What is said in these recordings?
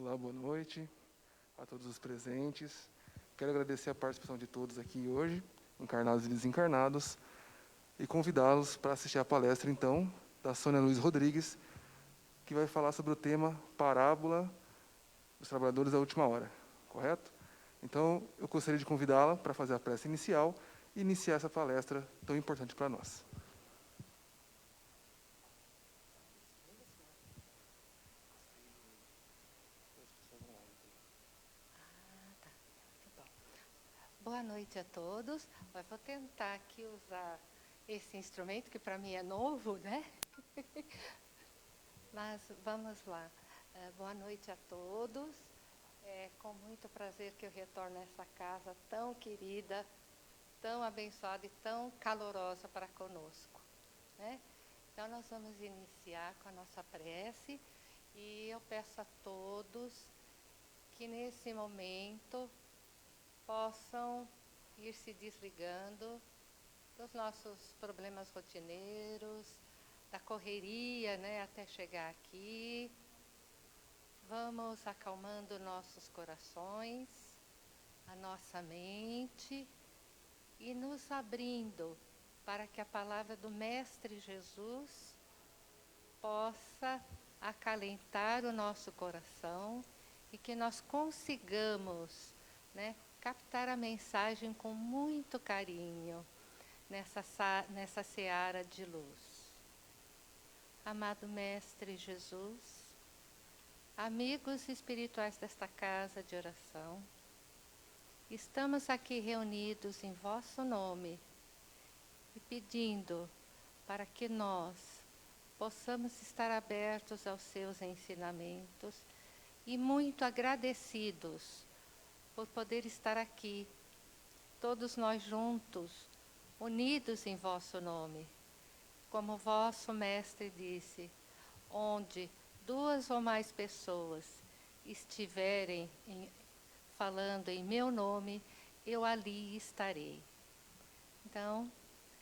Olá, boa noite a todos os presentes. Quero agradecer a participação de todos aqui hoje, encarnados e desencarnados, e convidá-los para assistir a palestra, então, da Sônia Luiz Rodrigues, que vai falar sobre o tema Parábola dos Trabalhadores da Última Hora, correto? Então, eu gostaria de convidá-la para fazer a prece inicial e iniciar essa palestra tão importante para nós. Boa noite a todos. Eu vou tentar aqui usar esse instrumento, que para mim é novo, né? Mas vamos lá. Boa noite a todos. É com muito prazer que eu retorno a essa casa tão querida, tão abençoada e tão calorosa para conosco, né? Então, nós vamos iniciar com a nossa prece e eu peço a todos que nesse momento possam ir se desligando dos nossos problemas rotineiros, da correria, né, até chegar aqui. Vamos acalmando nossos corações, a nossa mente e nos abrindo para que a palavra do Mestre Jesus possa acalentar o nosso coração e que nós consigamos, né, captar a mensagem com muito carinho nessa seara de luz. Amado Mestre Jesus, amigos espirituais desta casa de oração, estamos aqui reunidos em vosso nome e pedindo para que nós possamos estar abertos aos seus ensinamentos e muito agradecidos por poder estar aqui, todos nós juntos, unidos em vosso nome. Como vosso Mestre disse, onde 2 ou mais pessoas estiverem falando em meu nome, eu ali estarei. Então,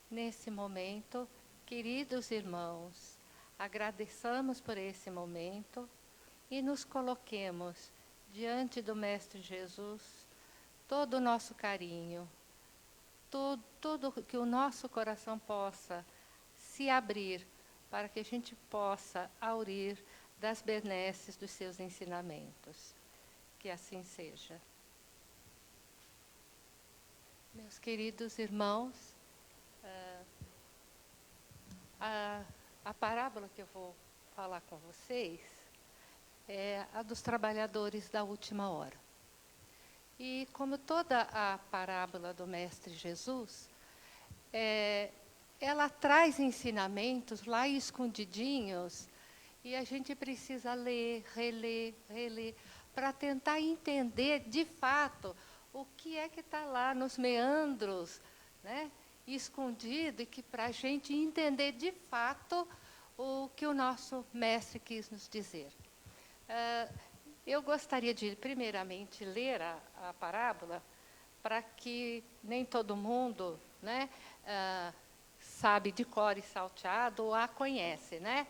nesse momento, queridos irmãos, agradeçamos por esse momento e nos coloquemos diante do Mestre Jesus todo o nosso carinho, tudo que o nosso coração possa se abrir para que a gente possa aurir das benesses dos seus ensinamentos. Que assim seja. Meus queridos irmãos, a parábola que eu vou falar com vocês é a dos trabalhadores da última hora. E como toda a parábola do Mestre Jesus, ela traz ensinamentos lá escondidinhos e a gente precisa ler, reler, para tentar entender de fato o que é que está lá nos meandros, né, escondido, e que para a gente entender de fato o que o nosso mestre quis nos dizer. Eu gostaria de, primeiramente, ler a parábola, para que nem todo mundo, né, sabe de cor e salteado ou a conhece, né?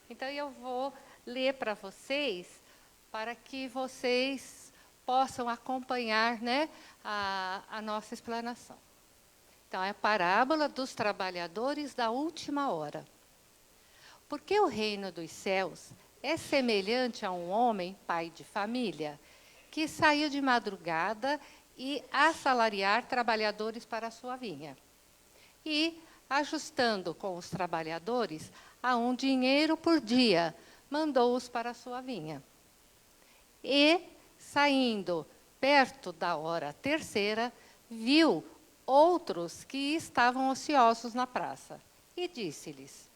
Então, eu vou ler para vocês, para que vocês possam acompanhar, né, a nossa explanação. Então, é a parábola dos trabalhadores da última hora. Porque o reino dos céus é semelhante a um homem, pai de família, que saiu de madrugada e assalariar trabalhadores para a sua vinha. E, ajustando com os trabalhadores a um dinheiro por dia, mandou-os para a sua vinha. E, saindo perto da hora terceira, viu outros que estavam ociosos na praça. E disse-lhes: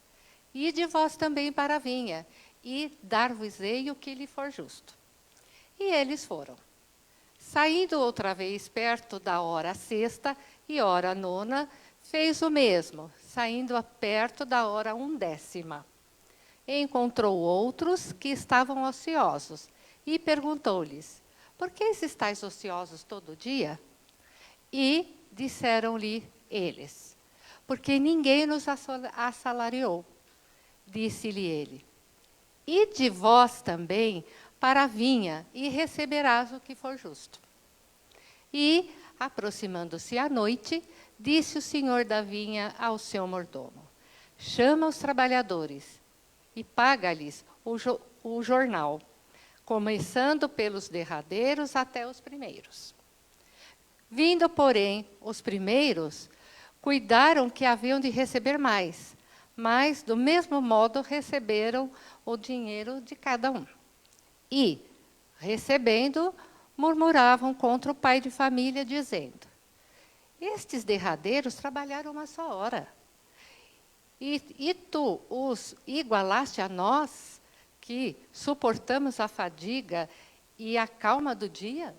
ide vós também para a vinha, e dar-vos-ei o que lhe for justo. E eles foram. Saindo outra vez perto da hora sexta e hora nona, fez o mesmo, saindo perto da hora 1/10. Encontrou outros que estavam ociosos e perguntou-lhes: por que estáis ociosos todo dia? E disseram-lhe eles: porque ninguém nos assalariou. Disse-lhe ele: ide vós também para a vinha, e receberás o que for justo. E, aproximando-se a noite, disse o senhor da vinha ao seu mordomo: chama os trabalhadores e paga-lhes o jornal, começando pelos derradeiros até os primeiros. Vindo, porém, os primeiros, cuidaram que haviam de receber mais, mas, do mesmo modo, receberam o dinheiro de cada um. E, recebendo, murmuravam contra o pai de família, dizendo: estes derradeiros trabalharam uma só hora. E tu os igualaste a nós, que suportamos a fadiga e a calma do dia?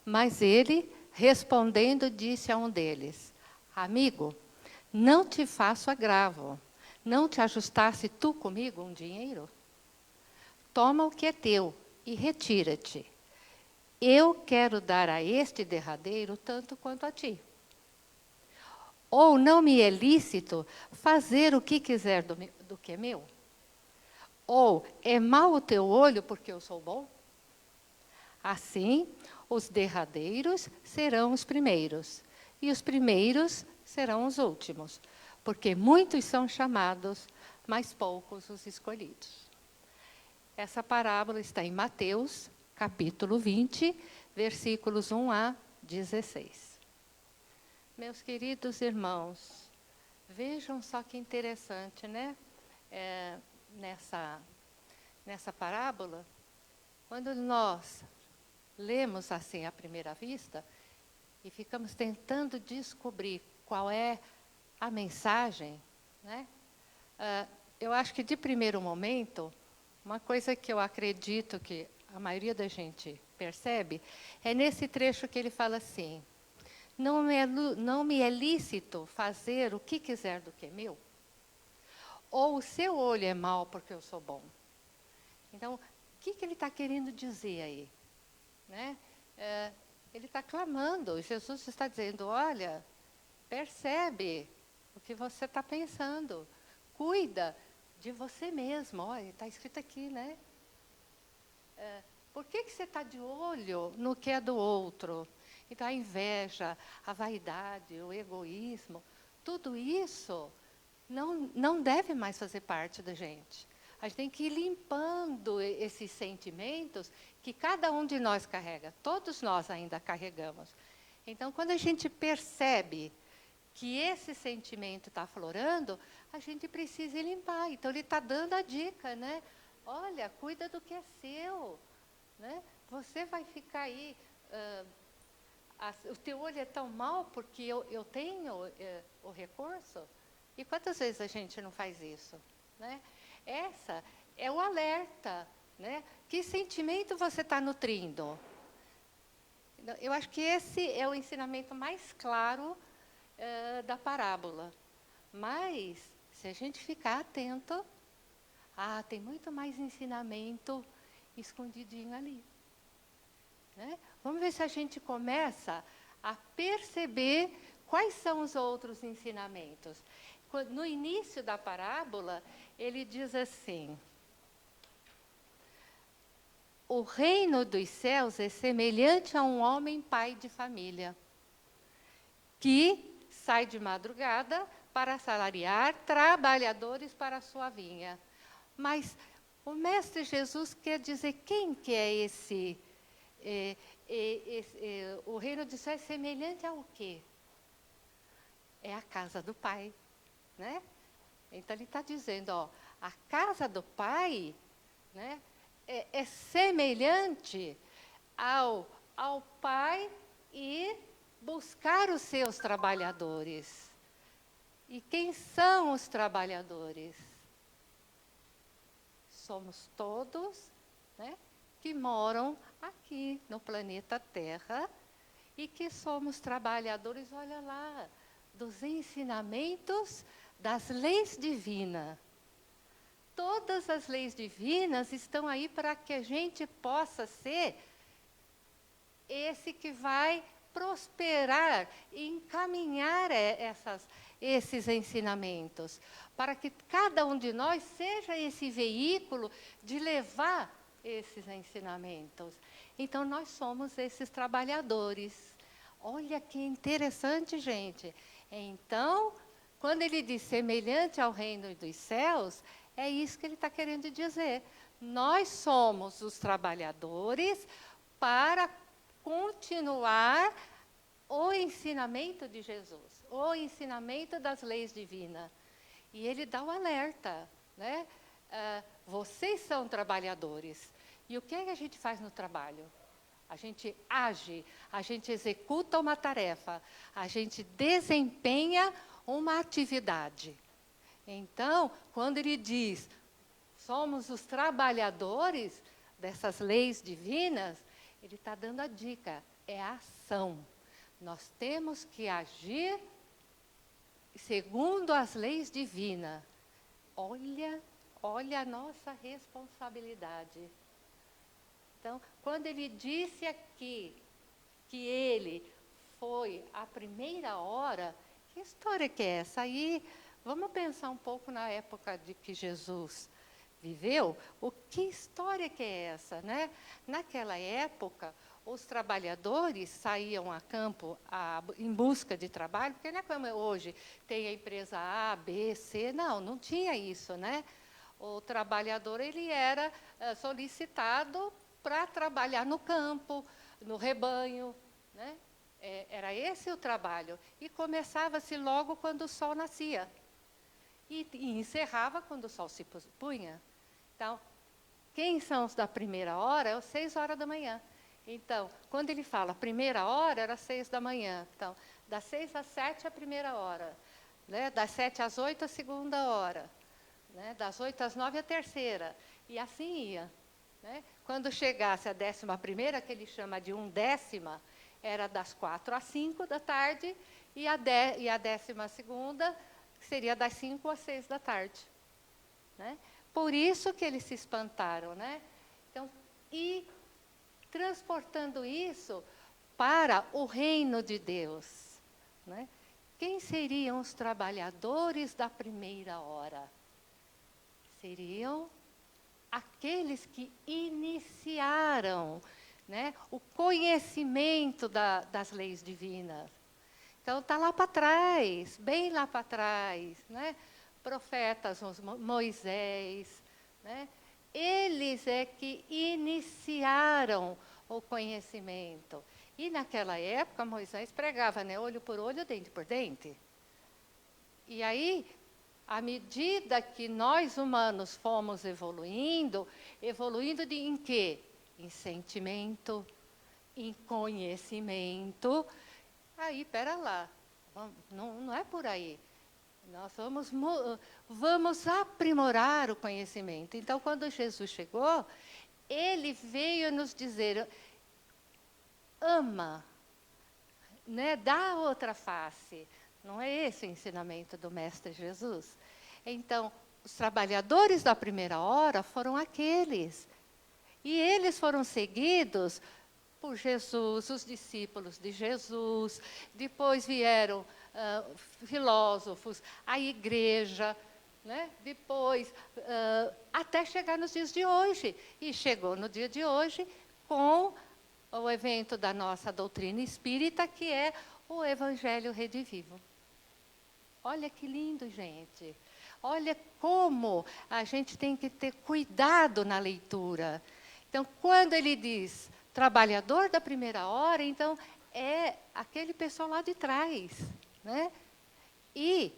Mas ele, respondendo, disse a um deles: amigo, não te faço agravo. Não te ajustasse tu comigo um dinheiro? Toma o que é teu e retira-te. Eu quero dar a este derradeiro tanto quanto a ti. Ou não me é lícito fazer o que quiser do que é meu? Ou é mau o teu olho porque eu sou bom? Assim, os derradeiros serão os primeiros, e os primeiros serão os últimos, porque muitos são chamados, mas poucos os escolhidos. Essa parábola está em Mateus, capítulo 20, versículos 1 a 16. Meus queridos irmãos, vejam só que interessante, né? Nessa parábola, quando nós lemos assim à primeira vista e ficamos tentando descobrir qual é a mensagem, né? Eu acho que, de primeiro momento, uma coisa que eu acredito que a maioria da gente percebe é nesse trecho que ele fala assim: não me é lícito fazer o que quiser do que é meu? Ou o seu olho é mau porque eu sou bom? Então, o que ele está querendo dizer aí? Né? Ele está clamando, Jesus está dizendo: olha, percebe o que você está pensando, cuida de você mesmo. Olha, está escrito aqui, né? Por que você está de olho no que é do outro? Então, a inveja, a vaidade, o egoísmo, tudo isso não deve mais fazer parte da gente. A gente tem que ir limpando esses sentimentos que cada um de nós carrega. Todos nós ainda carregamos. Então, quando a gente percebe que esse sentimento está aflorando, a gente precisa limpar. Então, ele está dando a dica, né? Olha, cuida do que é seu. Né? Você vai ficar aí... o teu olho é tão mau porque eu tenho o recurso? E quantas vezes a gente não faz isso? Né? Essa é o alerta. Né? Que sentimento você está nutrindo? Eu acho que esse é o ensinamento mais claro da parábola. Mas, se a gente ficar atento, tem muito mais ensinamento escondidinho ali. Né? Vamos ver se a gente começa a perceber quais são os outros ensinamentos. No início da parábola, ele diz assim: o reino dos céus é semelhante a um homem pai de família, que sai de madrugada para assalariar trabalhadores para a sua vinha. Mas o Mestre Jesus quer dizer quem que é esse... o reino dos céus é semelhante ao quê? É a casa do Pai. Né? Então, ele está dizendo, a casa do Pai, né, é semelhante ao Pai ir buscar os seus trabalhadores. E quem são os trabalhadores? Somos todos, né, que moram aqui no planeta Terra e que somos trabalhadores, olha lá, dos ensinamentos das leis divinas. Todas as leis divinas estão aí para que a gente possa ser esse que vai prosperar e encaminhar esses ensinamentos, para que cada um de nós seja esse veículo de levar esses ensinamentos. Então, nós somos esses trabalhadores. Olha que interessante, gente. Então, quando ele diz semelhante ao reino dos céus, é isso que ele está querendo dizer. Nós somos os trabalhadores para continuar o ensinamento de Jesus, o ensinamento das leis divinas. E ele dá o alerta, né? Vocês são trabalhadores. E o que é que a gente faz no trabalho? A gente age, a gente executa uma tarefa, a gente desempenha uma atividade. Então, quando ele diz, somos os trabalhadores dessas leis divinas, ele está dando a dica, é a ação. Nós temos que agir segundo as leis divinas. Olha a nossa responsabilidade. Então, quando ele disse aqui que ele foi a primeira hora, que história que é essa? Aí, vamos pensar um pouco na época de que Jesus viveu, que história que é essa, né? Naquela época, os trabalhadores saíam a campo em busca de trabalho, porque não é como hoje, tem a empresa A, B, C, não tinha isso, né? O trabalhador, ele era solicitado para trabalhar no campo, no rebanho, né? Era esse o trabalho. E começava-se logo quando o sol nascia. E encerrava quando o sol se punha. Então, quem são os da primeira hora? É às 6 horas da manhã. Então, quando ele fala primeira hora, era 6 da manhã. Então, das 6 às 7 a primeira hora. Né? Das 7 às 8 a segunda hora. Né? Das 8 às 9 a terceira. E assim ia. Né? Quando chegasse a 11ª, que ele chama de 1/10, era das 4 às 5 da tarde, e a 12ª seria das 5 às 6 da tarde. Né? Por isso que eles se espantaram. Né? Então, e transportando isso para o reino de Deus. Né? Quem seriam os trabalhadores da primeira hora? Seriam aqueles que iniciaram, né, o conhecimento das leis divinas. Então, está lá para trás, bem lá para trás, né? Profetas, Moisés, né? Eles é que iniciaram o conhecimento. E naquela época, Moisés pregava, né, olho por olho, dente por dente. E aí, à medida que nós humanos fomos evoluindo em quê? Em sentimento, em conhecimento. Aí, pera lá, não é por aí. Nós vamos aprimorar o conhecimento. Então, quando Jesus chegou, ele veio nos dizer, ama, né? Dá a outra face. Não é esse o ensinamento do Mestre Jesus? Então, os trabalhadores da primeira hora foram aqueles. E eles foram seguidos por Jesus, os discípulos de Jesus. Depois vieram filósofos, a igreja. Né? Depois, até chegar nos dias de hoje. E chegou no dia de hoje com o evento da nossa doutrina espírita, que é o Evangelho Redivivo. Olha que lindo, gente. Olha como a gente tem que ter cuidado na leitura. Então, quando ele diz trabalhador da primeira hora, então é aquele pessoal lá de trás. Né? E,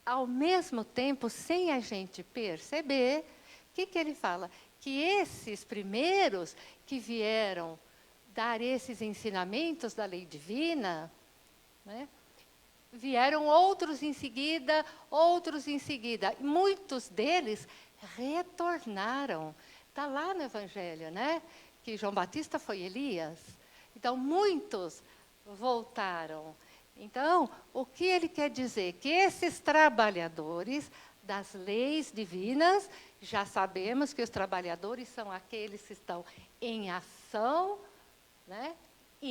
ao mesmo tempo, sem a gente perceber, o que ele fala? Que esses primeiros que vieram dar esses ensinamentos da lei divina, né? Vieram outros em seguida. Muitos deles retornaram. Está lá no Evangelho, né? Que João Batista foi Elias. Então, muitos voltaram. Então, o que ele quer dizer? Que esses trabalhadores das leis divinas, já sabemos que os trabalhadores são aqueles que estão em ação, né?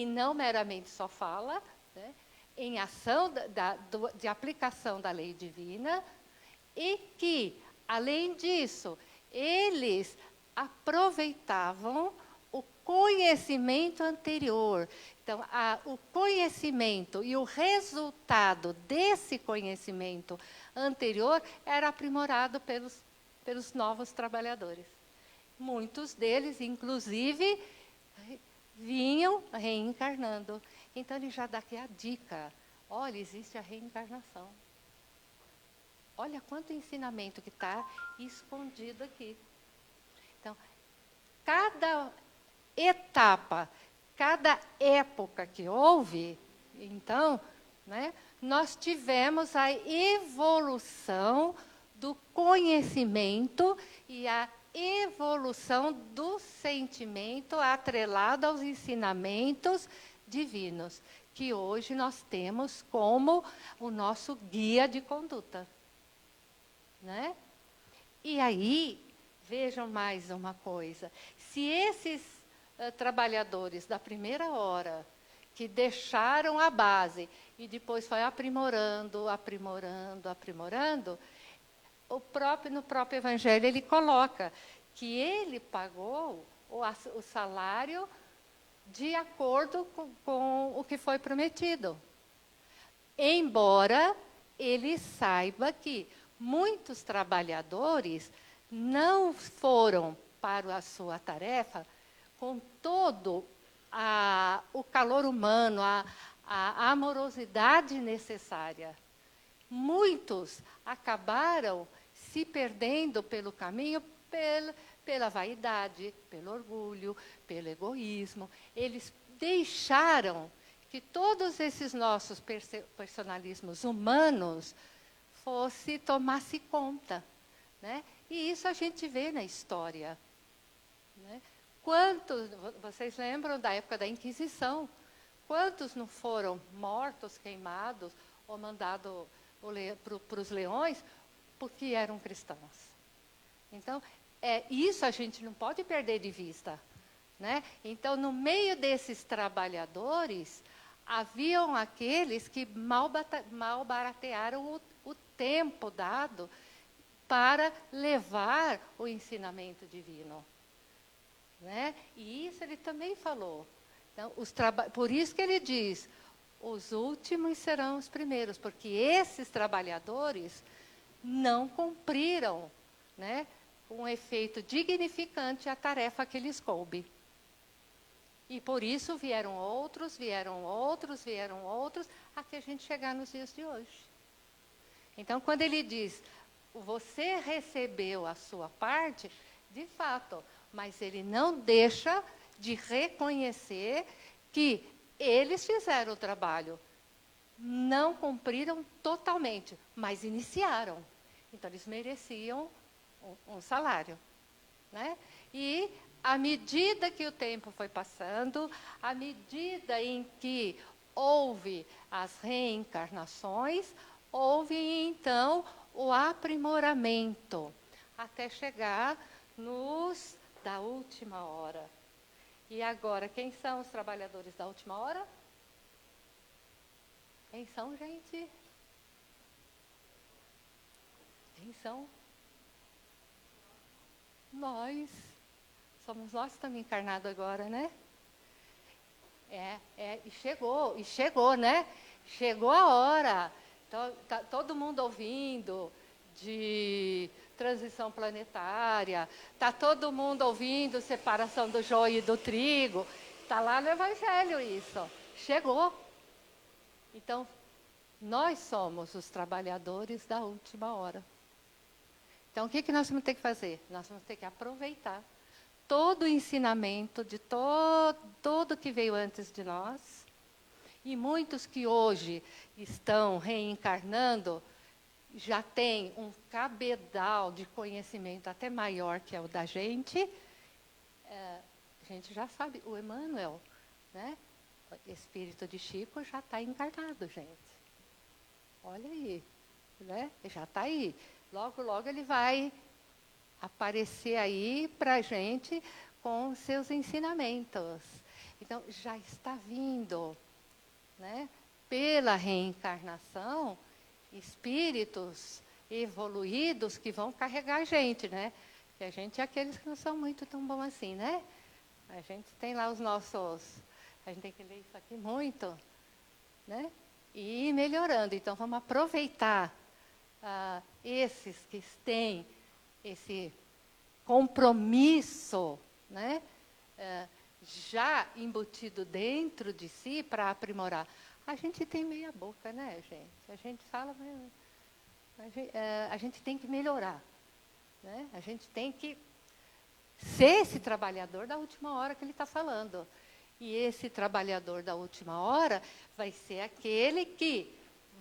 e não meramente só fala, né, em ação de aplicação da lei divina, e que, além disso, eles aproveitavam o conhecimento anterior. Então, o conhecimento e o resultado desse conhecimento anterior era aprimorado pelos novos trabalhadores. Muitos deles, inclusive, vinham reencarnando. Então, ele já dá aqui a dica. Olha, existe a reencarnação. Olha quanto ensinamento que está escondido aqui. Então, cada etapa, cada época que houve, então, né, nós tivemos a evolução do conhecimento e a evolução do sentimento atrelado aos ensinamentos divinos, que hoje nós temos como o nosso guia de conduta. Né? E aí, vejam mais uma coisa. Se esses trabalhadores da primeira hora, que deixaram a base e depois foi aprimorando, no próprio Evangelho ele coloca que ele pagou o salário de acordo com o que foi prometido. Embora ele saiba que muitos trabalhadores não foram para a sua tarefa com todo o calor humano, a amorosidade necessária. Muitos acabaram se perdendo pelo caminho pela vaidade, pelo orgulho, pelo egoísmo. Eles deixaram que todos esses nossos personalismos humanos tomasse conta. Né? E isso a gente vê na história. Né? Quantos, vocês lembram da época da Inquisição? Quantos não foram mortos, queimados, ou mandados para os leões, porque eram cristãos? Então, isso a gente não pode perder de vista. Né? Então, no meio desses trabalhadores, haviam aqueles que mal baratearam o tempo dado para levar o ensinamento divino. Né? E isso ele também falou. Então, por isso que ele diz, os últimos serão os primeiros, porque esses trabalhadores não cumpriram, né, com um efeito dignificante a tarefa que lhes coube. E por isso vieram outros, até a gente chegar nos dias de hoje. Então, quando ele diz, você recebeu a sua parte, de fato, mas ele não deixa de reconhecer que eles fizeram o trabalho. Não cumpriram totalmente, mas iniciaram. Então, eles mereciam um salário. Né? E, à medida que o tempo foi passando, à medida em que houve as reencarnações, houve, então, o aprimoramento, até chegar nos da última hora. E agora, quem são os trabalhadores da última hora? Quem são, gente? Quem são? Nós. Somos nós que estamos encarnados agora, né? E chegou, né? Chegou a hora. Então, tá todo mundo ouvindo de transição planetária, está todo mundo ouvindo separação do joio e do trigo. Está lá no Evangelho isso. Chegou. Então, nós somos os trabalhadores da última hora. Então, o que nós vamos ter que fazer? Nós vamos ter que aproveitar todo o ensinamento de todo que veio antes de nós. E muitos que hoje estão reencarnando já têm um cabedal de conhecimento até maior que é o da gente. A gente já sabe, o Emmanuel, né? O espírito de Chico já está encarnado, gente. Olha aí, né? Já está aí. Logo, logo ele vai aparecer aí para a gente com seus ensinamentos. Então, já está vindo, né, pela reencarnação, espíritos evoluídos que vão carregar a gente, né? E a gente é aqueles que não são muito tão bons assim, né? A gente tem lá os nossos... A gente tem que ler isso aqui muito, né? E ir melhorando. Então, vamos aproveitar esses que têm esse compromisso, né? Já embutido dentro de si para aprimorar. A gente tem meia boca, né, gente? A gente fala, a gente tem que melhorar, né? A gente tem que ser esse trabalhador da última hora que ele está falando. E esse trabalhador da última hora vai ser aquele que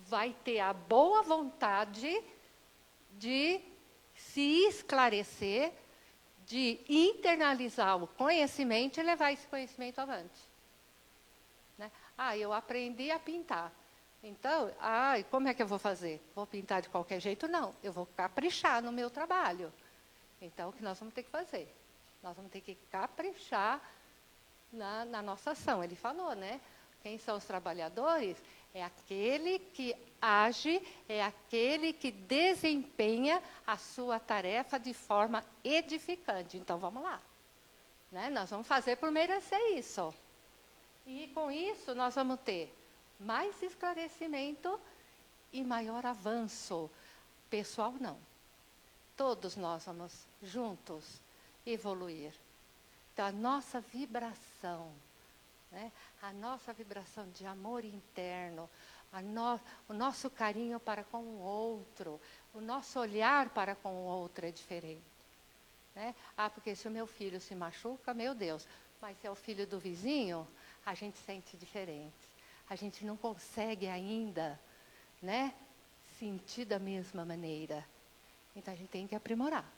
vai ter a boa vontade de se esclarecer, de internalizar o conhecimento e levar esse conhecimento avante. Né? Eu aprendi a pintar. Então, e como é que eu vou fazer? Vou pintar de qualquer jeito? Não, eu vou caprichar no meu trabalho. Então, o que nós vamos ter que fazer? Nós vamos ter que caprichar na nossa ação. Ele falou, né? Quem são os trabalhadores? É aquele que age, é aquele que desempenha a sua tarefa de forma edificante. Então, vamos lá. Né? Nós vamos fazer por merecer isso. E, com isso, nós vamos ter mais esclarecimento e maior avanço. Pessoal, não. Todos nós vamos juntos evoluir. Então, a nossa vibração, né? A nossa vibração de amor interno, o nosso carinho para com o outro, o nosso olhar para com o outro é diferente. Né? Porque se o meu filho se machuca, meu Deus, mas se é o filho do vizinho, a gente sente diferente. A gente não consegue ainda, né, sentir da mesma maneira. Então, a gente tem que aprimorar.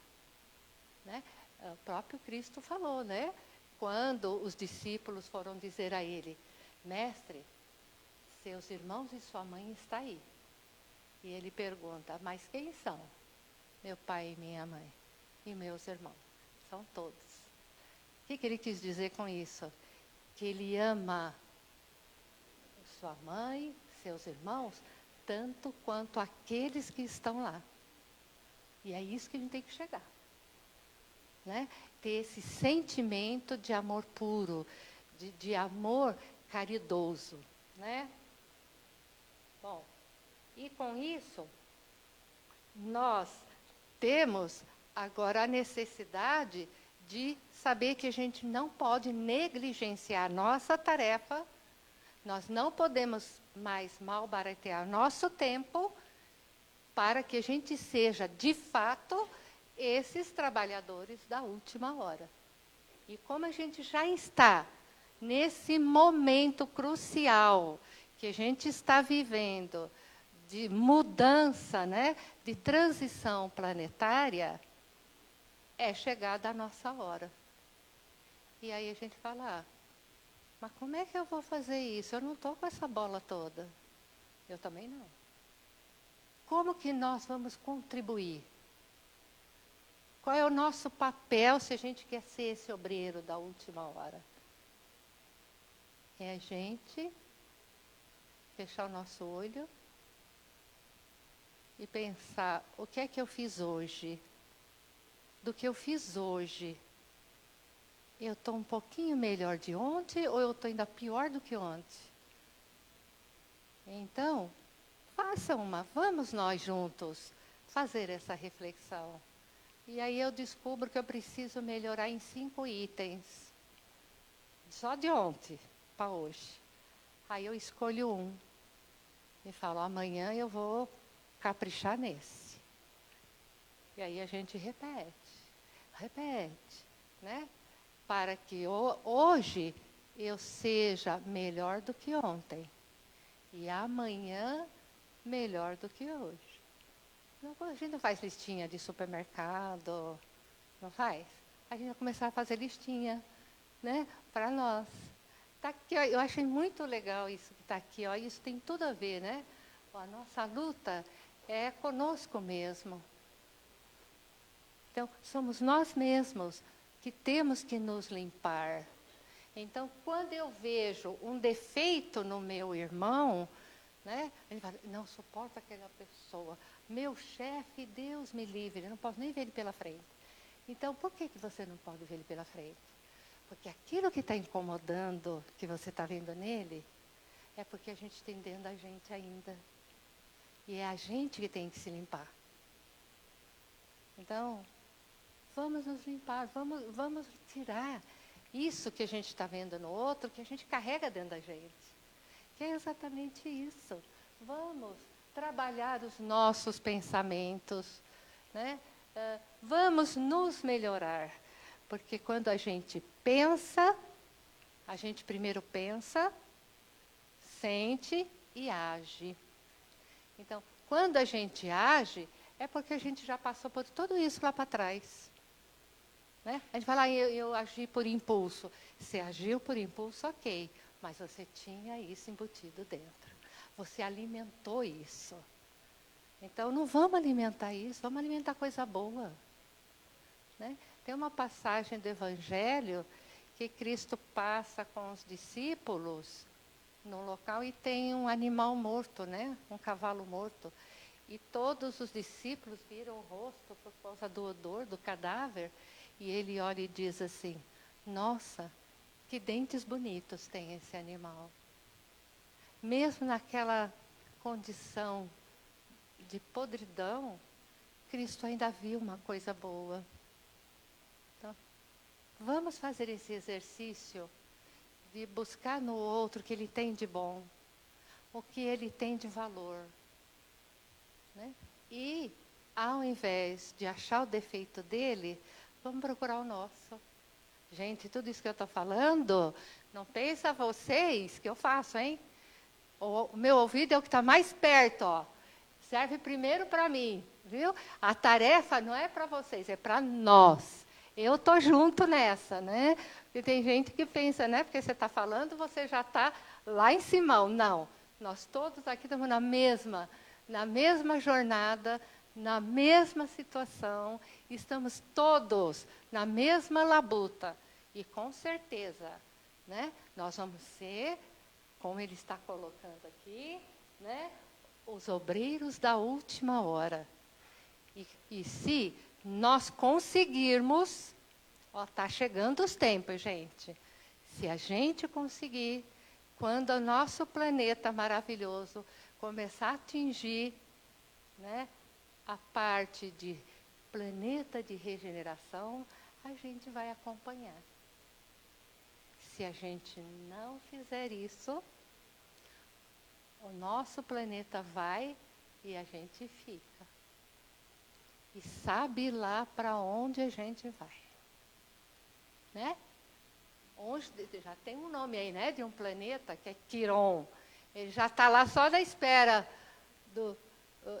Né? O próprio Cristo falou, né? Quando os discípulos foram dizer a ele, mestre, seus irmãos e sua mãe estão aí. E ele pergunta, mas quem são? Meu pai e minha mãe. E meus irmãos. São todos. O que ele quis dizer com isso? Que ele ama sua mãe, seus irmãos, tanto quanto aqueles que estão lá. E é isso que a gente tem que chegar. Né? Ter esse sentimento de amor puro, de amor caridoso. Né? Bom, e com isso, nós temos agora a necessidade de saber que a gente não pode negligenciar a nossa tarefa, nós não podemos mais malbaratear nosso tempo para que a gente seja, de fato, esses trabalhadores da última hora. E como a gente já está nesse momento crucial que a gente está vivendo, de mudança, né, de transição planetária, é chegada a nossa hora. E aí a gente fala, mas como é que eu vou fazer isso? Eu não estou com essa bola toda. Eu também não. Como que nós vamos contribuir? Qual é o nosso papel se a gente quer ser esse obreiro da última hora? É a gente fechar o nosso olho e pensar, o que é que eu fiz hoje? Do que eu fiz hoje, eu estou um pouquinho melhor de ontem ou eu estou ainda pior do que ontem? Então, vamos nós juntos fazer essa reflexão. E aí eu descubro que eu preciso melhorar em 5 itens. Só de ontem para hoje. Aí eu escolho um. E falo, amanhã eu vou caprichar nesse. E aí a gente repete, né? Para que hoje eu seja melhor do que ontem. E amanhã melhor do que hoje. A gente não faz listinha de supermercado, não faz? A gente vai começar a fazer listinha, né? Para nós. Tá aqui, ó, eu achei muito legal isso que está aqui, ó, isso tem tudo a ver, né? Ó, a nossa luta é conosco mesmo. Então, somos nós mesmos que temos que nos limpar. Então, quando eu vejo um defeito no meu irmão, né, ele fala, não suporto aquela pessoa. Meu chefe, Deus me livre, eu não posso nem ver ele pela frente. Então, por que você não pode ver ele pela frente? Porque aquilo que está incomodando, que você está vendo nele, é porque a gente tem dentro da gente ainda. E é a gente que tem que se limpar. Então, vamos nos limpar, vamos tirar isso que a gente está vendo no outro, que a gente carrega dentro da gente. Que é exatamente isso. Vamos trabalhar os nossos pensamentos, né? Vamos nos melhorar. Porque quando a gente pensa, a gente primeiro pensa, sente e age. Então, quando a gente age, é porque a gente já passou por tudo isso lá para trás. Né? A gente fala, eu agi por impulso. Você agiu por impulso, ok. Mas você tinha isso embutido dentro. Você alimentou isso. Então, não vamos alimentar isso, vamos alimentar coisa boa. Né? Tem uma passagem do Evangelho que Cristo passa com os discípulos no local e tem um animal morto, né? Um cavalo morto. E todos os discípulos viram o rosto por causa do odor do cadáver. E ele olha e diz assim, nossa, que dentes bonitos tem esse animal. Mesmo naquela condição de podridão, Cristo ainda viu uma coisa boa. Então, vamos fazer esse exercício de buscar no outro o que ele tem de bom, o que ele tem de valor. Né? E, ao invés de achar o defeito dele, vamos procurar o nosso. Gente, tudo isso que eu estou falando, não pensa vocês que eu faço, hein? O meu ouvido é o que está mais perto, ó. Serve primeiro para mim, viu? A tarefa não é para vocês, é para nós. Eu estou junto nessa, né? Porque tem gente que pensa, né? Porque você está falando, você já está lá em cima. Não, nós todos aqui estamos na mesma jornada, na mesma situação, estamos todos na mesma labuta. E com certeza, né? Nós vamos ser, como ele está colocando aqui, né? Os obreiros da última hora. E se nós conseguirmos, está chegando os tempos, gente. Se a gente conseguir, quando o nosso planeta maravilhoso começar a atingir, né, a parte de planeta de regeneração, a gente vai acompanhar. Se a gente não fizer isso, o nosso planeta vai e a gente fica. E sabe lá para onde a gente vai. Né? Onde, já tem um nome aí, né? De um planeta que é Quiron. Ele já está lá só na espera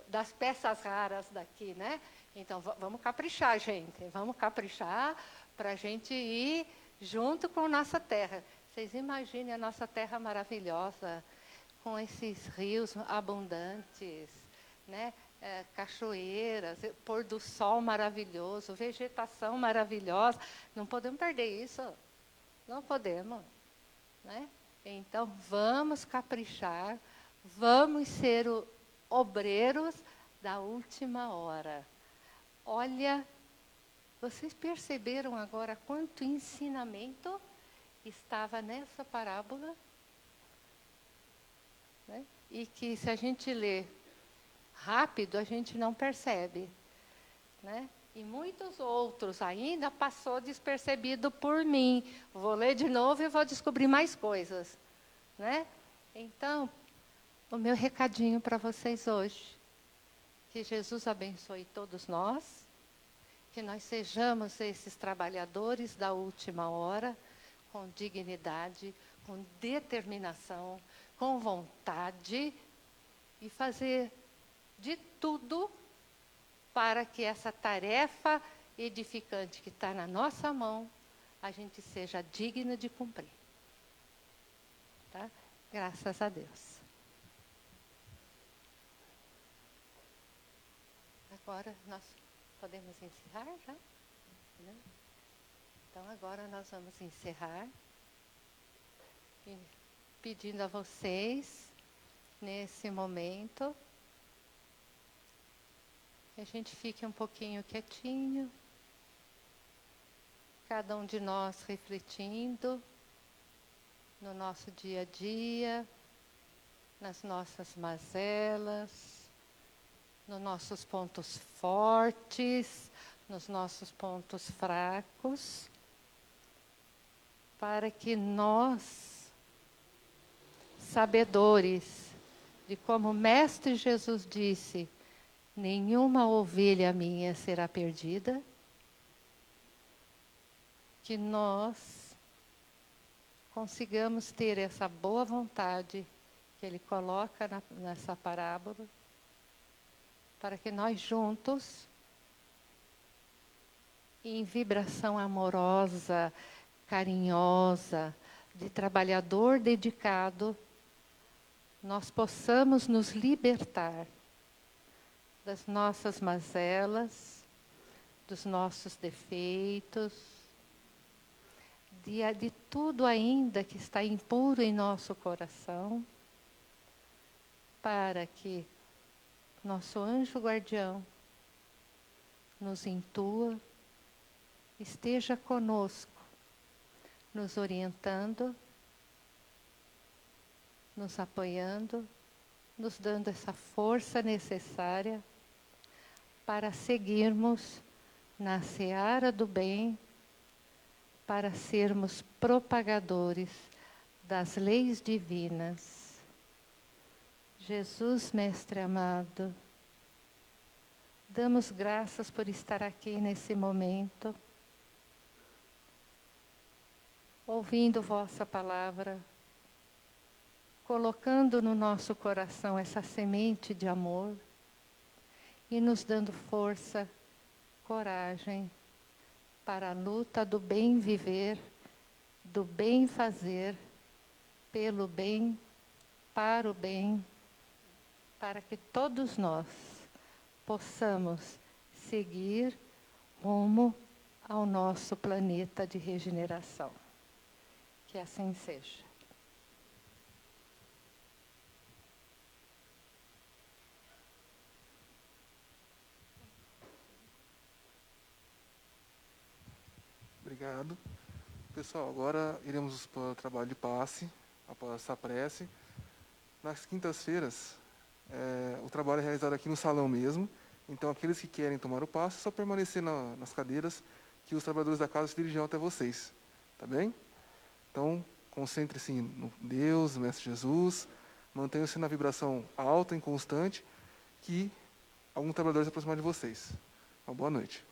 das peças raras daqui, né? Então, vamos caprichar, gente. Vamos caprichar para a gente ir junto com a nossa terra. Vocês imaginem a nossa terra maravilhosa, com esses rios abundantes, né? Cachoeiras, pôr do sol maravilhoso, vegetação maravilhosa. Não podemos perder isso. Não podemos. Né? Então, vamos caprichar, vamos ser obreiros da última hora. Olha, vocês perceberam agora quanto ensinamento estava nessa parábola? Né? E que se a gente lê rápido, a gente não percebe. Né? E muitos outros ainda passou despercebido por mim. Vou ler de novo e vou descobrir mais coisas. Né? Então, o meu recadinho para vocês hoje. Que Jesus abençoe todos nós. Que nós sejamos esses trabalhadores da última hora, com dignidade, com determinação, com vontade, e fazer de tudo para que essa tarefa edificante que está na nossa mão, a gente seja digno de cumprir. Tá? Graças a Deus. Agora nós podemos encerrar já? Então agora nós vamos encerrar. e pedindo a vocês, nesse momento, que a gente fique um pouquinho quietinho, cada um de nós refletindo no nosso dia a dia, nas nossas mazelas, nos nossos pontos fortes, nos nossos pontos fracos, para que nós, sabedores de como o Mestre Jesus disse, nenhuma ovelha minha será perdida, que nós consigamos ter essa boa vontade que ele coloca nessa parábola, para que nós juntos, em vibração amorosa, carinhosa, de trabalhador dedicado, nós possamos nos libertar das nossas mazelas, dos nossos defeitos, de tudo ainda que está impuro em nosso coração, para que nosso anjo guardião nos intua, esteja conosco, nos orientando, nos apoiando, nos dando essa força necessária para seguirmos na seara do bem, para sermos propagadores das leis divinas. Jesus, Mestre amado, damos graças por estar aqui nesse momento, ouvindo vossa palavra, colocando no nosso coração essa semente de amor e nos dando força, coragem para a luta do bem viver, do bem fazer, pelo bem, para o bem, para que todos nós possamos seguir rumo ao nosso planeta de regeneração. Que assim seja. Obrigado. Pessoal, agora iremos para o trabalho de passe, após essa prece. Nas quintas-feiras, o trabalho é realizado aqui no salão mesmo. Então, aqueles que querem tomar o passe, é só permanecer nas cadeiras, que os trabalhadores da casa se dirigirão até vocês. Tá bem? Então, concentre-se no Deus, no Mestre Jesus, mantenha-se na vibração alta e constante, que algum trabalhador se aproximar de vocês. Uma boa noite.